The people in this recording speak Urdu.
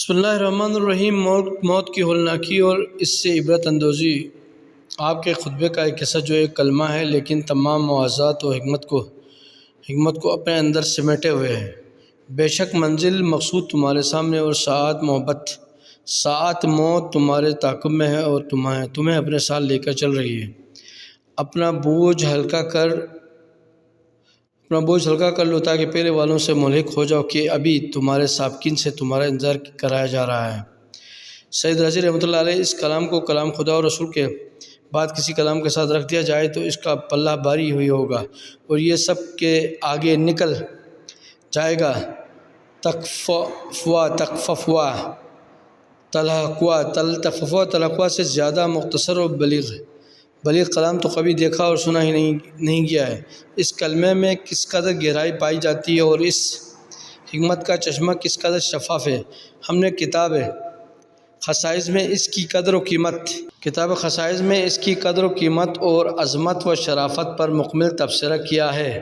بسم اللہ الرحمن الرحیم۔ موت کی ہولناکی اور اس سے عبرت اندوزی۔ آپ کے خطبے کا ایک حصہ جو ایک کلمہ ہے، لیکن تمام مواضعات و حکمت کو اپنے اندر سمیٹے ہوئے ہے۔ بے شک منزل مقصود تمہارے سامنے اور ساعت موت تمہارے تعاقب میں ہے اور تمہیں اپنے ساتھ لے کر چل رہی ہے۔ اپنا بوجھ ہلکا کر لو تاکہ پہلے والوں سے ملحق ہو جاؤ کہ ابھی تمہارے سابقین سے تمہارا انتظار کرایا جا رہا ہے۔ سید رازی رحمۃ اللہ علیہ اس کلام کو کلام خدا اور رسول کے بعد کسی کلام کے ساتھ رکھ دیا جائے تو اس کا پلہ بھاری ہوئی ہوگا اور یہ سب کے آگے نکل جائے گا۔ تلقوا سے زیادہ مختصر اور بلیغ کلام تو کبھی دیکھا اور سنا ہی نہیں گیا ہے۔ اس کلمے میں کس قدر گہرائی پائی جاتی ہے اور اس حکمت کا چشمہ کس قدر شفاف ہے۔ ہم نے کتاب خصائص میں اس کی قدر و قیمت اور عظمت و شرافت پر مکمل تبصرہ کیا ہے۔